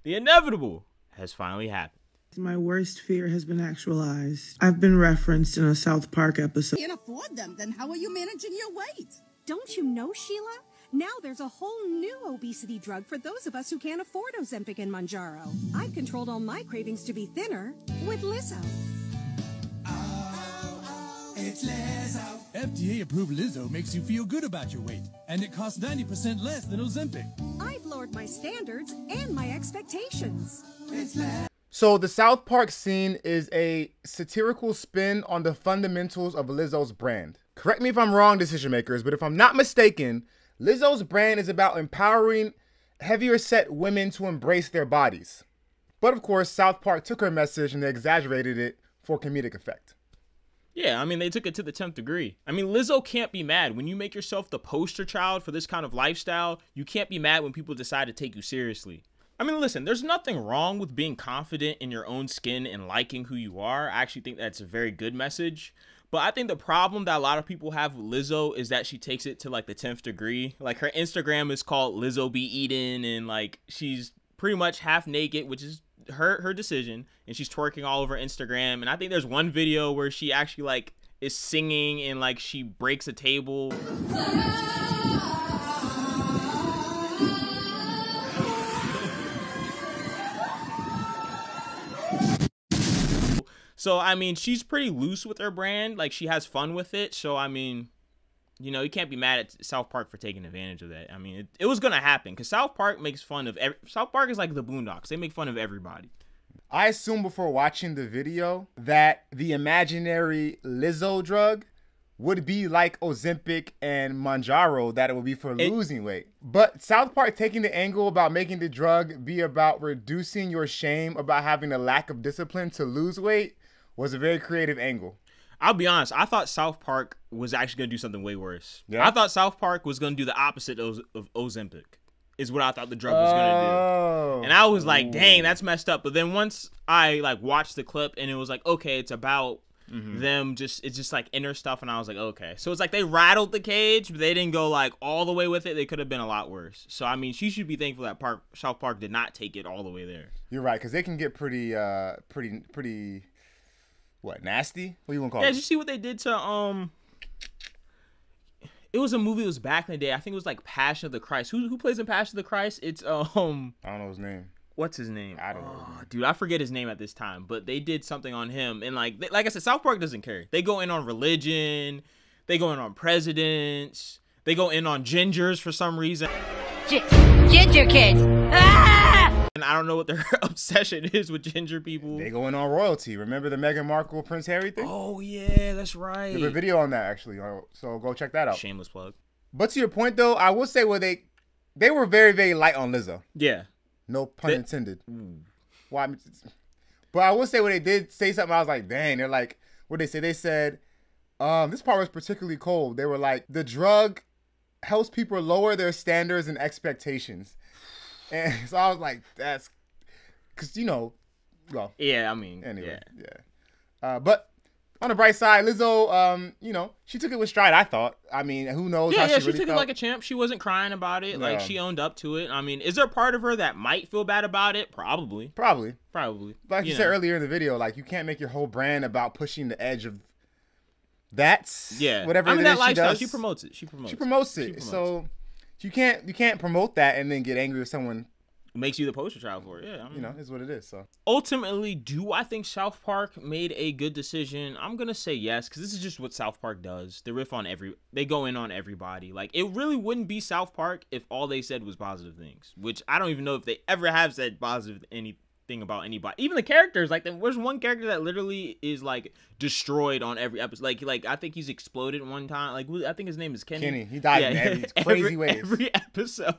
The inevitable has finally happened. My worst fear has been actualized. I've been referenced in a South Park episode. Can't afford them, then how are you managing your weight? Don't you know, Sheila? Now there's a whole new obesity drug for those of us who can't afford Ozempic and Mounjaro. I've controlled all my cravings to be thinner with Lizzo. It's Lizzo. FDA-approved Lizzo makes you feel good about your weight, and it costs 90% less than Ozempic. I've lowered my standards and my expectations. It's Lizzo. So the South Park scene is a satirical spin on the fundamentals of Lizzo's brand. Correct me if I'm wrong, decision makers, but if I'm not mistaken, Lizzo's brand is about empowering heavier set women to embrace their bodies. But of course, South Park took her message and they exaggerated it for comedic effect. Yeah, I mean, they took it to the 10th degree. I mean, Lizzo can't be mad. When you make yourself the poster child for this kind of lifestyle, you can't be mad when people decide to take you seriously. I mean, listen, there's nothing wrong with being confident in your own skin and liking who you are. I actually think that's a very good message. But I think the problem that a lot of people have with Lizzo is that she takes it to like the 10th degree. Like her Instagram is called Lizzo Be Eating, and like she's pretty much half naked, which is her decision, and she's twerking all over Instagram. And I think there's one video where she actually like is singing and like she breaks a table. So, I mean, she's pretty loose with her brand. Like, she has fun with it. So, I mean, you know, you can't be mad at South Park for taking advantage of that. I mean, it was going to happen because South Park makes fun of South Park is like the Boondocks. They make fun of everybody. I assumed before watching the video that the imaginary Lizzo drug would be like Ozempic and Mounjaro, that it would be for losing weight. But South Park taking the angle about making the drug be about reducing your shame about having a lack of discipline to lose weight was a very creative angle. I'll be honest. I thought South Park was actually going to do something way worse. Yeah. I thought South Park was going to do the opposite of Ozempic, is what I thought the drug was going to do. And I was like, dang, that's messed up. But then once I like watched the clip and it was like, okay, it's about them it's just like inner stuff. And I was like, okay. So it's like they rattled the cage, but they didn't go like all the way with it. They could have been a lot worse. So, I mean, she should be thankful that South Park did not take it all the way there. You're right, because they can get pretty what, nasty? What do you want to call it? Yeah, did you see what they did to it was a movie that was back in the day. I think it was like Passion of the Christ. Who plays in Passion of the Christ? It's I don't know his name. What's his name? I don't know. Dude, I forget his name at this time, but they did something on him, and like I said, South Park doesn't care. They go in on religion, they go in on presidents, they go in on gingers for some reason. Ginger kids. Ah! And I don't know what their obsession is with ginger people. They go in on royalty. Remember the Meghan Markle Prince Harry thing? Oh yeah, that's right. There's a video on that actually, so go check that out. Shameless plug. But to your point though, I will say they were very, very light on Lizzo. Yeah. No pun intended. Well, but I will say when they did say something, I was like, dang, they're like, what they say? They said, this part was particularly cold. They were like, the drug helps people lower their standards and expectations. And so I was like, that's, because, you know, well. Yeah, I mean, anyway, yeah. But on the bright side, Lizzo, you know, she took it with stride, I thought. I mean, who knows how she really took felt. it like a champ. She wasn't crying about it. Like, she owned up to it. I mean, is there a part of her that might feel bad about it? Probably. Probably. Like you said earlier in the video, like, you can't make your whole brand about pushing the edge of whatever I mean, that lifestyle, she promotes it. She promotes it. So you can't promote that and then get angry with someone. Makes you the poster child for it. Yeah, I mean, you know, is what it is. So ultimately, do I think South Park made a good decision? I'm gonna say yes, because this is just what South Park does. They riff on they go in on everybody. Like, it really wouldn't be South Park if all they said was positive things, which I don't even know if they ever have said positive anything about anybody. Even the characters, like there's one character that literally is like destroyed on every episode. Like I think he's exploded one time. Like, I think his name is Kenny. Kenny, he died in every crazy ways. Every episode.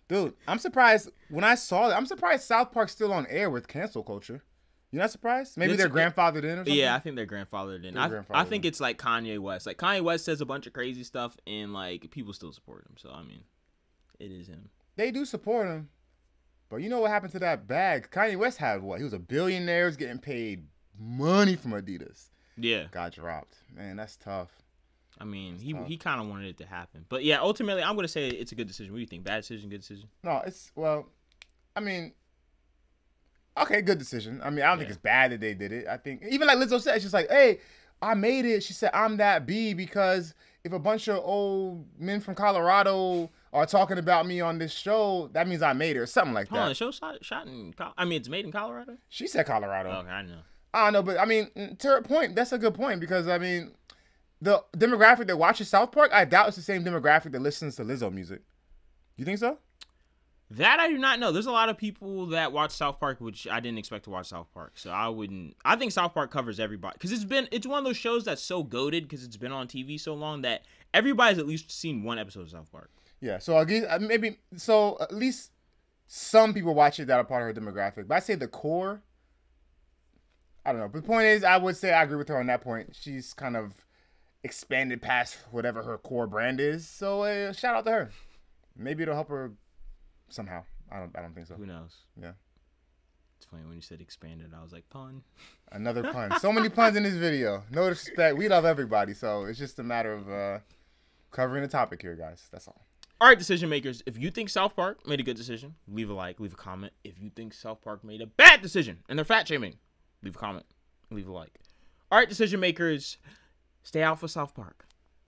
Dude, I'm surprised when I saw that. I'm surprised South Park's still on air with cancel culture. You're not surprised? Maybe they're grandfathered in or something? Yeah, I think they're grandfathered in. I think it's like Kanye West. Like, Kanye West says a bunch of crazy stuff, and like people still support him. So, I mean, it is him. They do support him. But you know what happened to that bag? Kanye West had what? He was a billionaire, was getting paid money from Adidas. Yeah. Got dropped. Man, that's tough. I mean, he kind of wanted it to happen. But yeah, ultimately, I'm going to say it's a good decision. What do you think? Bad decision, good decision? No, well, I mean, Okay, good decision. I mean, I don't think it's bad that they did it. I think even like Lizzo said, she's like, hey, I made it. She said, I'm that B because if a bunch of old men from Colorado are talking about me on this show, that means I made it or something like that. Hold on, the show shot in I mean, it's made in Colorado? She said Colorado. Okay, I know. I don't know, but I mean, to her point, that's a good point because I mean, the demographic that watches South Park, I doubt it's the same demographic that listens to Lizzo music. You think so? That I do not know. There's a lot of people that watch South Park, which I didn't expect to watch South Park. So I think South Park covers everybody. Because it's one of those shows that's so goated because it's been on TV so long that everybody's at least seen one episode of South Park. Yeah, so I guess at least some people watch it that are part of her demographic. But I say the core, I don't know. But the point is, I would say I agree with her on that point. She's kind of expanded past whatever her core brand is. So shout out to her. Maybe it'll help her somehow. I don't think so. Who knows? Yeah. It's funny when you said expanded, I was like, pun. Another pun. So many puns in this video. No disrespect. We love everybody, so it's just a matter of covering the topic here, guys. That's all. All right, decision makers. If you think South Park made a good decision, leave a like, leave a comment. If you think South Park made a bad decision and they're fat shaming, leave a comment, leave a like. All right, decision makers, stay out for South Park.